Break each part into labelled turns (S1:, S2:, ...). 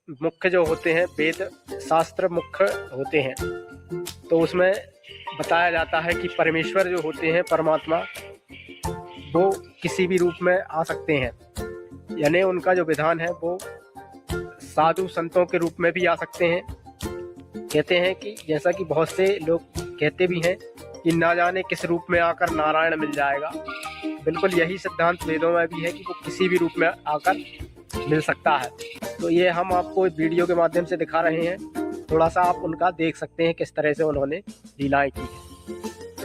S1: मुख्य जो होते हैं, वेद शास्त्र मुख्य होते हैं, तो उसमें बताया जाता है कि परमेश्वर जो होते हैं, परमात्मा, वो किसी भी रूप में आ सकते हैं। यानी उनका जो विधान है वो साधु संतों के रूप में भी आ सकते हैं। कहते हैं कि जैसा कि बहुत से लोग कहते भी हैं कि ना जाने किस रूप में आकर नारायण मिल जाएगा, बिल्कुल यही सिद्धांत वेदों में भी है कि वो किसी भी रूप में आकर मिल सकता है। तो ये हम आपको वीडियो के माध्यम से दिखा रहे हैं, थोड़ा सा आप उनका देख सकते हैं किस तरह से उन्होंने लीलाएं की है।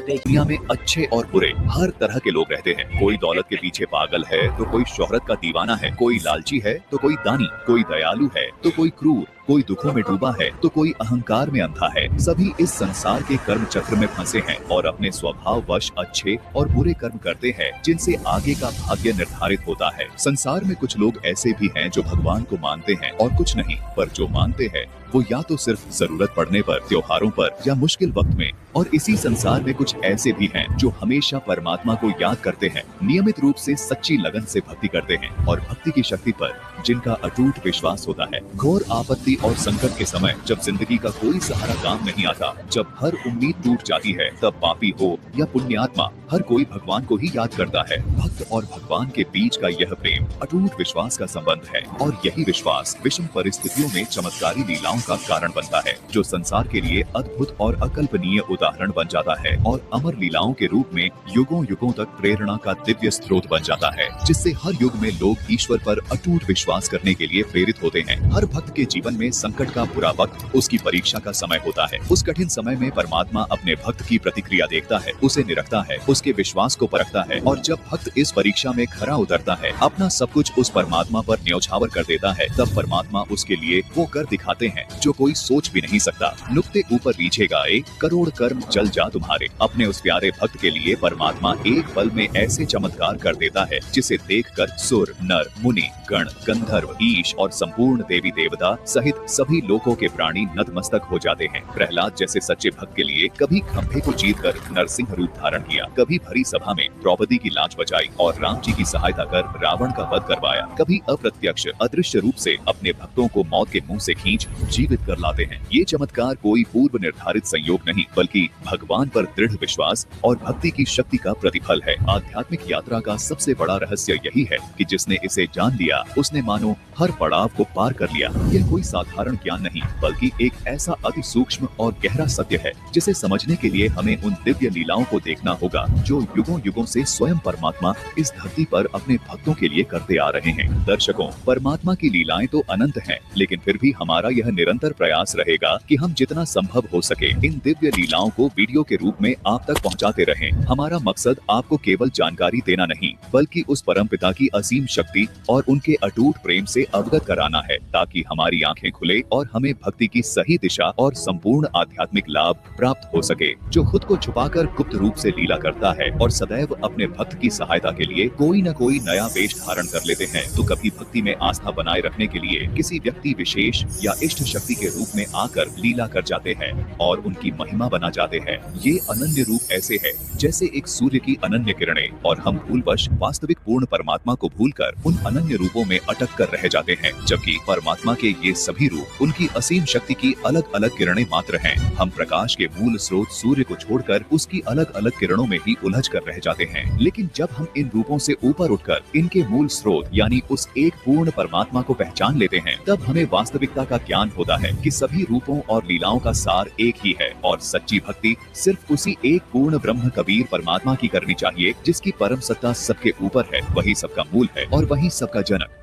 S2: दुनिया में अच्छे और बुरे हर तरह के लोग रहते हैं। कोई दौलत के पीछे पागल है तो कोई शोहरत का दीवाना है, कोई लालची है तो कोई दानी, कोई दयालु है तो कोई क्रूर, कोई दुखों में डूबा है तो कोई अहंकार में अंधा है। सभी इस संसार के कर्म चक्र में फंसे हैं और अपने स्वभाव वश अच्छे और बुरे कर्म करते हैं, जिनसे आगे का भाग्य निर्धारित होता है। संसार में कुछ लोग ऐसे भी हैं जो भगवान को मानते हैं और कुछ नहीं, पर जो मानते हैं वो या तो सिर्फ जरूरत पड़ने पर, त्योहारों पर या मुश्किल वक्त में। और इसी संसार में कुछ ऐसे भी हैं जो हमेशा परमात्मा को याद करते हैं, नियमित रूप से सच्ची लगन से भक्ति करते हैं और भक्ति की शक्ति पर जिनका अटूट विश्वास होता है। घोर आपत्ति और संकट के समय, जब जिंदगी का कोई सहारा काम नहीं आता, जब हर उम्मीद टूट जाती है, तब पापी हो या पुण्यात्मा, हर कोई भगवान को ही याद करता है। भक्त और भगवान के बीच का यह प्रेम अटूट विश्वास का संबंध है और यही विश्वास विषम परिस्थितियों में चमत्कारी लीलाओं का कारण बनता है, जो संसार के लिए अद्भुत और अकल्पनीय उदाहरण बन जाता है और अमर लीलाओं के रूप में युगों युगों तक प्रेरणा का दिव्य स्रोत बन जाता है, जिससे हर युग में लोग ईश्वर पर अटूट विश्वास करने के लिए प्रेरित होते हैं। हर भक्त के जीवन में संकट का बुरा वक्त उसकी परीक्षा का समय होता है। उस कठिन समय में परमात्मा अपने भक्त की प्रतिक्रिया देखता है, उसे निरखता है, उसके विश्वास को परखता है और जब भक्त इस परीक्षा में खरा उतरता है, अपना सब कुछ उस परमात्मा पर न्यौछावर कर देता है, तब परमात्मा उसके लिए वो कर दिखाते हैं जो कोई सोच भी नहीं सकता। नुक्ते ऊपर नीचे गाए, करोड़ कर्म जल जा तुम्हारे। अपने उस प्यारे भक्त के लिए परमात्मा एक पल में ऐसे चमत्कार कर देता है जिसे देखकर सुर, नर, मुनि, गण, गंधर्व, ईश और संपूर्ण देवी देवता सहित सभी लोकों के प्राणी नतमस्तक हो जाते हैं। प्रहलाद जैसे सच्चे भक्त के लिए कभी खंभे को जीतकर नरसिंह रूप धारण किया, कभी भरी सभा में द्रौपदी की लाज बचाई और राम जी की सहायता कर रावण का वध करवाया, कभी अप्रत्यक्ष अदृश्य रूप से अपने भक्तों को मौत के मुंह से खींच जीवित कर लाते हैं। ये चमत्कार कोई पूर्व निर्धारित संयोग नहीं, बल्कि भगवान पर दृढ़ विश्वास और भक्ति की शक्ति का प्रतिफल है। आध्यात्मिक यात्रा का सबसे बड़ा रहस्य यही है कि जिसने इसे जान लिया, उसने मानो हर पड़ाव को पार कर लिया। यह कोई साधारण ज्ञान नहीं, बल्कि एक ऐसा अति सूक्ष्म और गहरा सत्य है जिसे समझने के लिए हमें उन दिव्य लीलाओं को देखना होगा जो युगों युगों से स्वयं परमात्मा इस धरती पर अपने भक्तों के लिए करते आ रहे हैं। दर्शकों, परमात्मा की लीलाएं तो अनंत हैं, लेकिन फिर भी हमारा यह निरंतर प्रयास रहेगा कि हम जितना संभव हो सके इन दिव्य लीलाओं को वीडियो के रूप में आप तक पहुंचाते रहें। हमारा मकसद आपको केवल जानकारी देना नहीं, बल्कि उस परमपिता की असीम शक्ति और उनके अटूट प्रेम से अवगत कराना है, ताकि हमारी आंखें खुले और हमें भक्ति की सही दिशा और संपूर्ण आध्यात्मिक लाभ प्राप्त हो सके। जो खुद को छुपाकर गुप्त रूप से लीला करता है और सदैव अपने भक्त की सहायता के लिए कोई न कोई नया वेश धारण कर लेते हैं, तो कभी भक्ति में आस्था बनाए रखने के लिए किसी व्यक्ति विशेष या इष्ट शक्ति के रूप में आकर लीला कर जाते हैं और उनकी महिमा बना जाते हैं। ये अनन्य रूप ऐसे है जैसे एक सूर्य की अनन्य किरणें, और हम भूलवश वास्तविक पूर्ण परमात्मा को भूलकर उन अनन्य रूपों में अटक कर रह जाते हैं, जबकि परमात्मा के ये सभी रूप उनकी असीम शक्ति की अलग अलग किरणें मात्र हैं। हम प्रकाश के मूल स्रोत सूर्य को छोड़कर उसकी अलग अलग किरणों में ही उलझ कर रह जाते हैं। लेकिन जब हम इन रूपों से ऊपर उठकर इनके मूल स्रोत यानी उस एक पूर्ण परमात्मा को पहचान लेते हैं, तब हमें वास्तविकता का ज्ञान होता है कि सभी रूपों और लीलाओं का सार एक ही है और सच्ची भक्ति सिर्फ उसी एक पूर्ण ब्रह्म कबीर परमात्मा की करनी चाहिए, जिसकी परम सत्ता सबके ऊपर है, वही सबका मूल है और वही सबका जनक।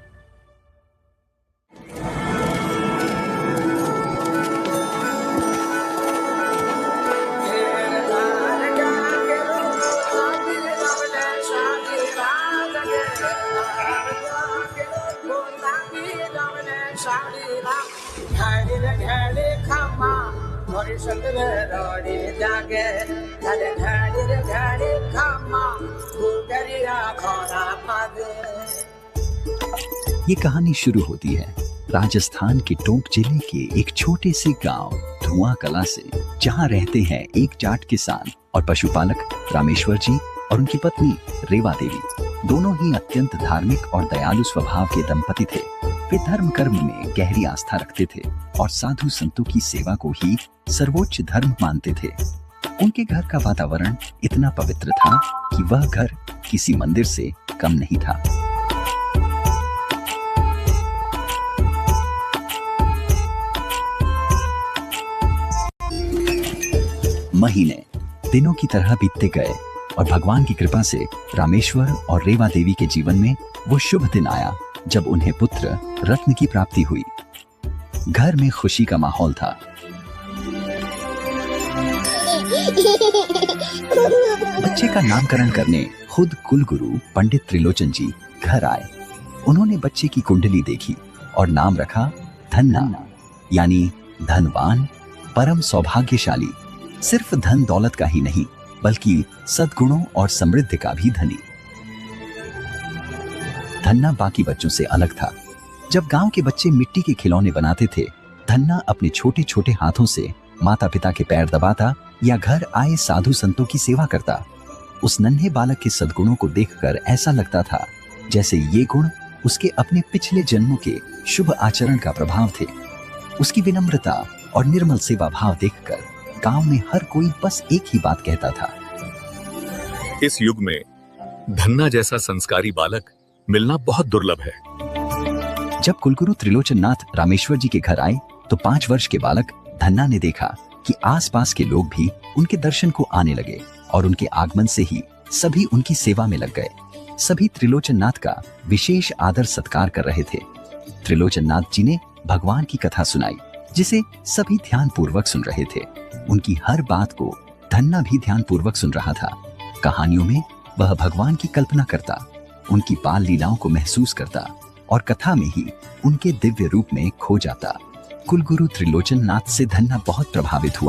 S3: ये कहानी शुरू होती है राजस्थान के टोंक जिले के एक छोटे से गांव धुआं कला से, जहां रहते हैं एक जाट किसान और पशुपालक रामेश्वर जी और उनकी पत्नी रेवा देवी। दोनों ही अत्यंत धार्मिक और दयालु स्वभाव के दंपति थे। वे धर्म कर्म में गहरी आस्था रखते थे और साधु संतों की सेवा को ही सर्वोच्च धर्म मानते थे। उनके घर का वातावरण इतना पवित्र था कि वह घर किसी मंदिर से कम नहीं था। महीने दिनों की तरह बीतते गए और भगवान की कृपा से रामेश्वर और रेवा देवी के जीवन में वो शुभ दिन आया जब उन्हें पुत्र रत्न की प्राप्ति हुई। घर में खुशी का माहौल था। बच्चे का नामकरण करने खुद कुलगुरु पंडित त्रिलोचन जी घर आए। उन्होंने बच्चे की कुंडली देखी और नाम रखा धन्ना, यानी धनवान, परम सौभाग्यशाली। सिर्फ धन दौलत का ही नहीं बल्कि सद्गुणों और समृद्धि का भी धनी। धन्ना बाकी बच्चों से अलग था। जब गांव के बच्चे मिट्टी के खिलौने बनाते थे, धन्ना अपने छोटे छोटे हाथों से माता पिता के पैर दबाता या घर आए साधु संतों की सेवा करता। उस नन्हे बालक के सद्गुणों को देखकर ऐसा लगता था जैसे ये गुण उसके अपने पिछले जन्मों के शुभ आचरण का प्रभाव थे। उसकी विनम्रता और निर्मल सेवा भाव देखकर गांव में हर कोई बस एक ही बात कहता था,
S4: इस युग में धन्ना जैसा संस्कारी बालक मिलना बहुत दुर्लभ है।
S3: जब कुलगुरु त्रिलोचन नाथ रामेश्वर जी के घर आए तो 5 वर्ष के बालक धन्ना ने देखा कि आसपास के लोग भी उनके दर्शन को आने लगे और उनके आगमन से ही सभी उनकी सेवा में लग गए। सभी त्रिलोचन नाथ का विशेष आदर सत्कार कर रहे थे। त्रिलोचन नाथ जी ने भगवान की कथा सुनाई जिसे सभी ध्यान पूर्वक सुन रहे थे। उनकी हर बात को धन्ना भी ध्यान पूर्वक सुन रहा था। कहानियों में वह भगवान की कल्पना करता, उनकी बाल लीलाओं को महसूस करता और कथा में ही उनके दिव्य रूप में खो जाता। कुलगुरु त्रिलोचन नाथ से धन्ना बहुत प्रभावित हुआ।